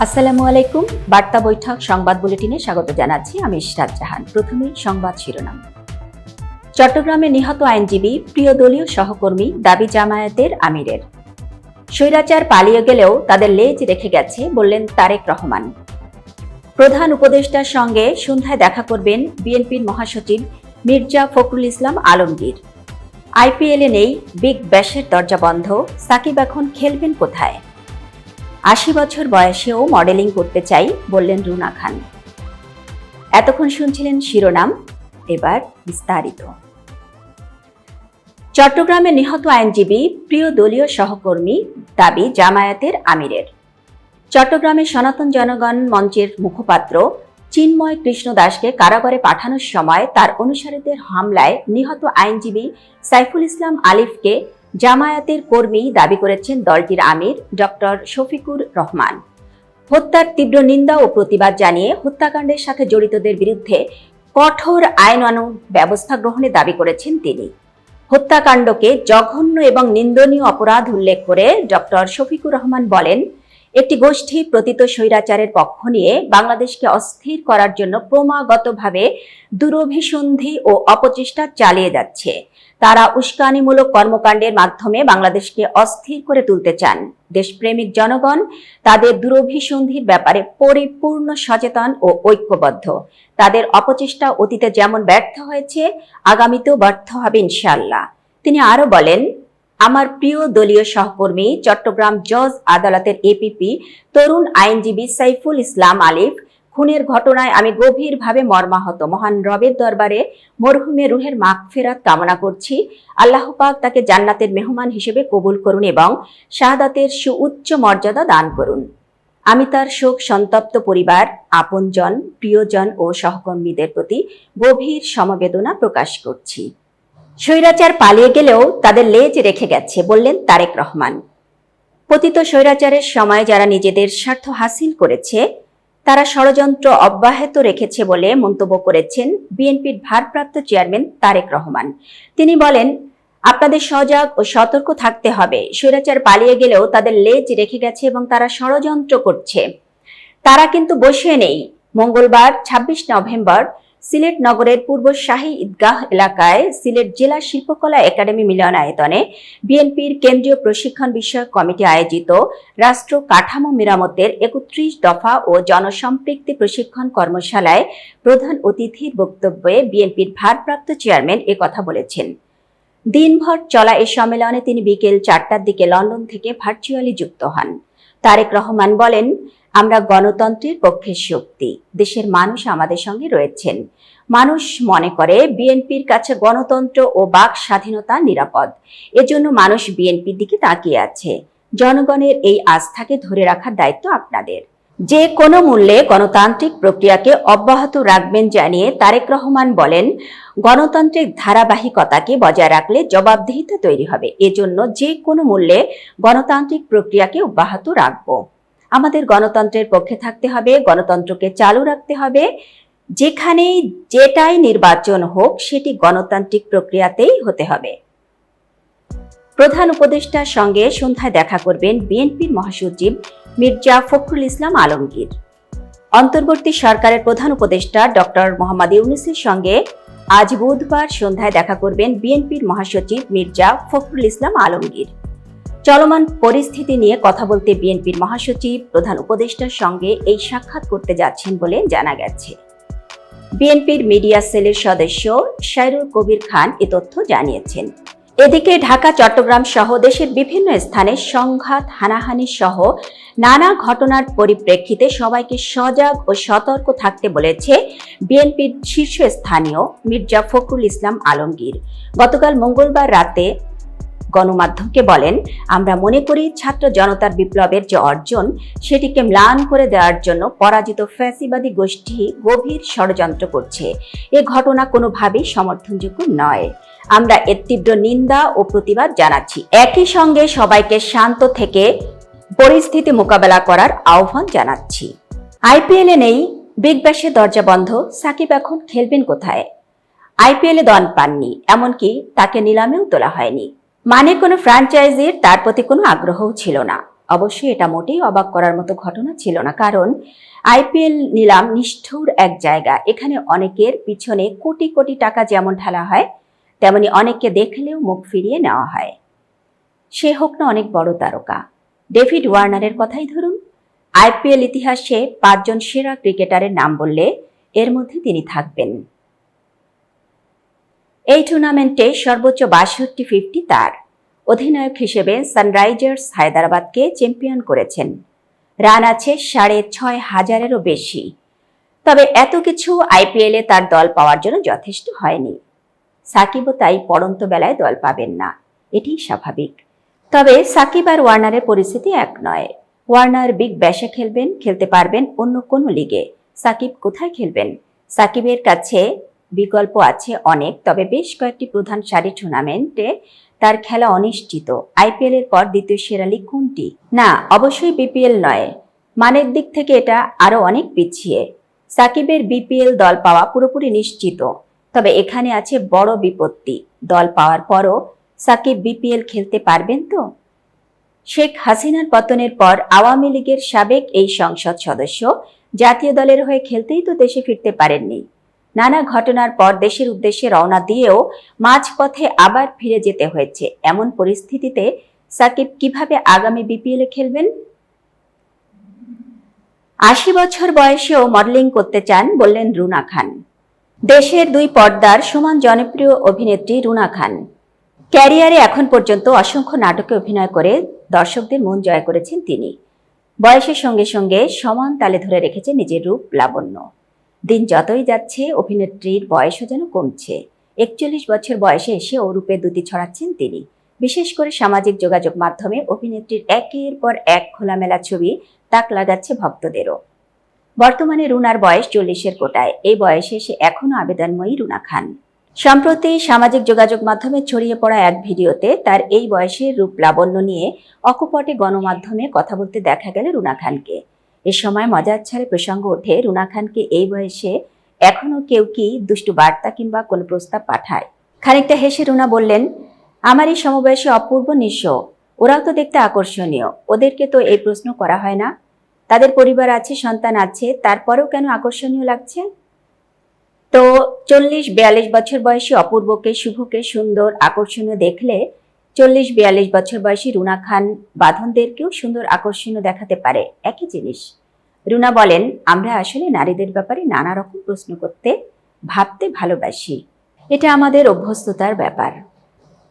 আসসালামু আলাইকুম। বার্তা বৈঠক সংবাদ বুলেটিনে স্বাগত জানাচ্ছি আমি ইশরাত জাহান। প্রথমে সংবাদ শিরোনাম। চট্টগ্রামে নিহত আইনজীবী প্রিয় দলীয় সহকর্মী দাবি জামায়াতের আমিরের। স্বৈরাচার পালিয়ে গেলেও তাদের লেজ রেখে গেছে বললেন তারেক রহমান। প্রধান উপদেষ্টার সঙ্গে সন্ধ্যায় দেখা করবেন বিএনপির মহাসচিব মির্জা ফখরুল ইসলাম আলমগীর। আইপিএলে নেই বিগ ব্যাশের দরজা বন্ধ, সাকিব এখন খেলবেন কোথায়? ৮০ বছর বয়সেও মডেলিং করতে চাই বললেন রুনা খান। এতক্ষণ শুনছিলেন শিরোনাম, এবার বিস্তারিত। চট্টগ্রামে নিহত আইনজীবী প্রিয় দলীয় সহকর্মী দাবি জামায়াতের আমিরের। চট্টগ্রামে সনাতন জনগণ মঞ্চের মুখপাত্র চিন্ময় কৃষ্ণ দাসকে কারাগারে পাঠানোর সময় তার অনুসারীদের হামলায় নিহত আইনজীবী সাইফুল ইসলাম আলিফকে জামায়াতের কর্মী দাবি করেছেন দলটির আমির ডক্টর শফিকুর রহমান। হত্যার তীব্র নিন্দা ও প্রতিবাদ জানিয়ে হত্যাকাণ্ডের সাথে জড়িতদের বিরুদ্ধে কঠোর আইনানুগ ব্যবস্থা গ্রহণের দাবি করেছেন তিনি। হত্যাকাণ্ডকে জঘন্য এবং নিন্দনীয় অপরাধ উল্লেখ করে ডক্টর শফিকুর রহমান বলেন, একটি গোষ্ঠী প্রতীত স্বৈরাচারের পক্ষ নিয়ে বাংলাদেশকে অস্থির করার জন্য ক্রমাগতভাবে দুরভিসন্ধি ও অপচেষ্টা চালিয়ে যাচ্ছে। তারা উস্কানিমূলক কর্মকাণ্ডের মাধ্যমে বাংলাদেশকে অস্থির করে তুলতে চান। দেশপ্রেমিক জনগণ তাদের দুরভিসন্ধির ব্যাপারে পরিপূর্ণ সচেতন ও ঐক্যবদ্ধ। তাদের অপচেষ্টা অতীতে যেমন ব্যর্থ হয়েছে, আগামীতেও ব্যর্থ হবে ইনশাআল্লাহ। তিনি আরো বলেন, আমার প্রিয় দলীয় সহকর্মী চট্টগ্রাম জজ আদালতের এপিপি তরুণ আইনজীবী সাইফুল ইসলাম আলিফ খুনের ঘটনায় আমি গভীরভাবে মর্মাহত। মহান রবের দরবারে মরহুমের রুহের মাগফিরাত কামনা করছি। আল্লাহ পাক তাকে জান্নাতের মেহমান হিসেবে কবুল করুন এবং শাহাদাতের সুউচ্চ মর্যাদা দান করুন। আমি তার শোক সন্তপ্ত পরিবার, আপনজন, প্রিয়জন ও সহকর্মীদের প্রতি গভীর সমবেদনা প্রকাশ করছি। স্বৈরাচার পালিয়ে গেলেও তাদের লেজ রেখে গেছে বললেন তারেক রহমান। পতিত স্বৈরাচারের সময় যারা নিজেদের স্বার্থ হাসিল করেছে তারা ষড়যন্ত্র অব্যাহত রেখেছে বলে মন্তব্য করেছেন বিএনপির ভারপ্রাপ্ত চেয়ারম্যান তারেক রহমান। তিনি বলেন, আপনাদের সজাগ ও সতর্ক থাকতে হবে। স্বৈরাচার পালিয়ে গেলেও তাদের লেজ রেখে গেছে এবং তারা ষড়যন্ত্র করছে। তারা কিন্তু বসে নেই। মঙ্গলবার ২৬ নভেম্বর সিলেট নগরের পূর্ব শাহী ঈদগাহ এলাকায় সিলেট জেলা শিল্পকলা একাডেমি মিলনায়তনে বিএনপির কেন্দ্রীয় প্রশিক্ষণ বিষয়ক কমিটি আয়োজিত রাষ্ট্র কাঠামো মেরামতের ৩১ দফা ও জনসম্পৃক্তি প্রশিক্ষণ কর্মশালায় প্রধান অতিথির বক্তব্যে বিএনপির ভারপ্রাপ্ত চেয়ারম্যান একথা বলেছেন। দিনভর চলা এ সম্মেলনে তিনি বিকেল ৪টার দিকে লন্ডন থেকে ভার্চুয়ালি যুক্ত হন। তারেক রহমান বলেন, আমরা গণতন্ত্রের পক্ষের শক্তি। দেশের মানুষ আমাদের সঙ্গে রয়েছেন। মানুষ মনে করে বিএনপির কাছে গণতন্ত্র ও বাক স্বাধীনতা নিরাপদ। এজন্য মানুষ বিএনপির দিকে তাকিয়ে আছে। জনগণের এই আস্থাকে ধরে রাখার দায়িত্ব আপনাদের। যে কোনো মূল্যে গণতান্ত্রিক প্রক্রিয়াকে অব্যাহত রাখবেন জানিয়ে তারেক রহমান বলেন, গণতান্ত্রিক ধারাবাহিকতাকে বজায় রাখলে জবাবদিহিতা তৈরি হবে। এজন্য যে কোনো মূল্যে গণতান্ত্রিক প্রক্রিয়াকে অব্যাহত রাখব। আমাদের গণতন্ত্রের পক্ষে থাকতে হবে, গণতন্ত্রকে চালু রাখতে হবে। যেখানেই যেটাই নির্বাচন হোক সেটি গণতান্ত্রিক প্রক্রিয়াতেই হতে হবে। প্রধান উপদেষ্টার সঙ্গে সন্ধ্যায় দেখা করবেন বিএনপির মহাসচিব মির্জা ফখরুল ইসলাম আলমগীর। অন্তর্বর্তী সরকারের প্রধান উপদেষ্টা ডক্টর মোহাম্মদ ইউনূসের সঙ্গে আজ বুধবার সন্ধ্যায় দেখা করবেন বিএনপির মহাসচিব মির্জা ফখরুল ইসলাম আলমগীর। চলমান পরিস্থিতি নিয়ে কথা বলতে বিএনপির মহাসচিব প্রধান উপদেষ্টার সঙ্গে এই সাক্ষাৎ করতে যাচ্ছেন বলে জানা গেছে। বিএনপির মিডিয়া সেলের সদস্য শায়রুল কবির খান এ তথ্য জানিয়েছেন। এদিকে ঢাকা, চট্টগ্রাম সহ দেশের বিভিন্ন স্থানে সংঘাত, হানাহানি সহ নানা ঘটনার পরিপ্রেক্ষিতে সবাইকে সজাগ ও সতর্ক থাকতে বলেছে বিএনপির শীর্ষস্থানীয় মির্জা ফখরুল ইসলাম আলমগীর। গতকাল মঙ্গলবার রাতে গণমাধ্যমকে বলেন, আমরা মনে করি ছাত্র জনতার বিপ্লবের যে অর্জন সেটিকে ম্লান করে দেওয়ার জন্য পরাজিত ফ্যাসিবাদী গোষ্ঠী গভীর ষড়যন্ত্র করছে। এ ঘটনা কোনোভাবেই সমর্থনযোগ্য নয়। আমরা এর তীব্র নিন্দা ও প্রতিবাদ জানাচ্ছি। একই সঙ্গে সবাইকে শান্ত থেকে পরিস্থিতি মোকাবেলা করার আহ্বান জানাচ্ছি। আইপিএলে নেই বিগ ব্যাশের দরজা বন্ধ, সাকিব এখন খেলবেন কোথায়? আইপিএলে দন পাননি, এমনকি তাকে নিলামেও তোলা হয়নি। মানে কোনো ফ্র্যাঞ্চাইজির তার প্রতি কোনো আগ্রহও ছিল না। অবশ্যই এটা মোটেই অবাক করার মতো ঘটনা ছিল না, কারণ আইপিএল নিলাম নিষ্ঠুর এক জায়গা। এখানে অনেকের পিছনে কোটি কোটি টাকা যেমন ঢালা হয়, তেমনি অনেককে দেখলেও মুখ ফিরিয়ে নেওয়া হয়। সে হোক না অনেক বড় তারকা। ডেভিড ওয়ার্নারের কথাই ধরুন, আইপিএল ইতিহাসে 5 জন সেরা ক্রিকেটারের নাম বললে এর মধ্যে তিনি থাকবেন। এই টুর্নামেন্টে সর্বোচ্চ 62 তার। অধিনায়ক হিসেবে সানরাইজার্স হায়দ্রাবাদকে চ্যাম্পিয়ন করেছেন। রান আছে 6,500-এরও বেশি। তবে এত কিছু আইপিএলে তার দল পাওয়ার জন্য যথেষ্ট হয়নি। সাকিবও তাই পড়ন্ত বেলায় দল পাবেন না, এটি স্বাভাবিক। তবে সাকিব আর ওয়ার্নারের পরিস্থিতি এক নয়। ওয়ার্নার বিগ ব্যাশে খেলতে পারবেন অন্য কোনো লিগে। সাকিব কোথায় খেলবেন? সাকিবের কাছে বিকল্প আছে অনেক, তবে বেশ কয়েকটি প্রধান সারি টুর্নামেন্টে তার খেলা অনিশ্চিত। আইপিএল এর পর দ্বিতীয় সেরা লিগ কোনটি? না, অবশ্যই বিপিএল নয়। মানের দিক থেকে এটা আরো অনেক পিছিয়ে। সাকিবের বিপিএল দল পাওয়া পুরোপুরি নিশ্চিত, তবে এখানে আছে বড় বিপত্তি। দল পাওয়ার পরও সাকিব বিপিএল খেলতে পারবেন তো? শেখ হাসিনার পতনের পর আওয়ামী লীগের সাবেক এই সংসদ সদস্য জাতীয় দলের হয়ে খেলতেই তো দেশে ফিরতে পারেননি। নানা ঘটনার পর দেশের উদ্দেশ্যে রওনা দিয়েও মাঝপথে আবার ফিরে যেতে হয়েছে। এমন পরিস্থিতিতে সাকিব কিভাবে আগামী বিপিএলে খেলবেন? 80 বছর বয়সেও মডেলিং করতে চান বললেন রুনা খান। দেশের 2 পর্দার সমান জনপ্রিয় অভিনেত্রী রুনা খান ক্যারিয়ারে এখন পর্যন্ত অসংখ্য নাটকে অভিনয় করে দর্শকদের মন জয় করেছেন তিনি। বয়সের সঙ্গে সঙ্গে সমান তালে ধরে রেখেছেন নিজের রূপ লাবণ্য। দিন যতই যাচ্ছে অভিনেত্রীর বয়সও যেন কমছে। 41 বছর বয়সে এসে ও রূপে দ্যুতি ছড়াচ্ছেন তিনি। বিশেষ করে সামাজিক যোগাযোগ মাধ্যমে অভিনেত্রীর একের পর এক খোলামেলা ছবি তাক লাগাচ্ছে ভক্তদেরও। বর্তমানে রুনার বয়স 40-এর কোটায়। এই বয়সে এসে এখনো আবেদনময়ী রুনা খান। সম্প্রতি সামাজিক যোগাযোগ মাধ্যমে ছড়িয়ে পড়া এক ভিডিওতে তার এই বয়সের রূপ লাবণ্য নিয়ে অকপটে গণমাধ্যমে কথা বলতে দেখা গেল রুনা খানকে। এ সময় মজার ছলে প্রসঙ্গ ওঠে, রুনা খানকে এই বয়সে এখনো কেউ কি দুষ্টু বার্তা কিংবা কোনো প্রস্তাব পাঠায়? খানিকটা হেসে রুনা বললেন, আমার এই সমবয়সী অপূর্ব নিঃস্ব, ওরাও তো দেখতে আকর্ষণীয়, ওদেরকে তো এই প্রশ্ন করা হয় না। তাদের পরিবার আছে, সন্তান আছে, তারপরেও কেন আকর্ষণীয় লাগছে? তো 40-42 বছর বয়সী অপূর্বকে, শুভকে সুন্দর আকর্ষণীয় দেখলে 40-42 বছর বয়সী রুনা খান বাঁধনদেরকেও সুন্দর আকর্ষণীয় দেখাতে পারে, একই জিনিস। রুনা বলেন, আমরা আসলে নারীদের ব্যাপারে নানা রকম প্রশ্ন করতে, ভাবতে ভালোবাসি। এটা আমাদের অভ্যস্ততার ব্যাপার।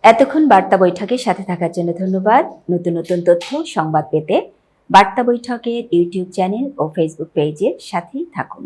এতক্ষণ বার্তা বৈঠকের সাথে থাকার জন্য ধন্যবাদ। নতুন নতুন তথ্য সংবাদ পেতে বার্তা বৈঠকের ইউটিউব চ্যানেল ও ফেসবুক পেজের সাথেই থাকুন।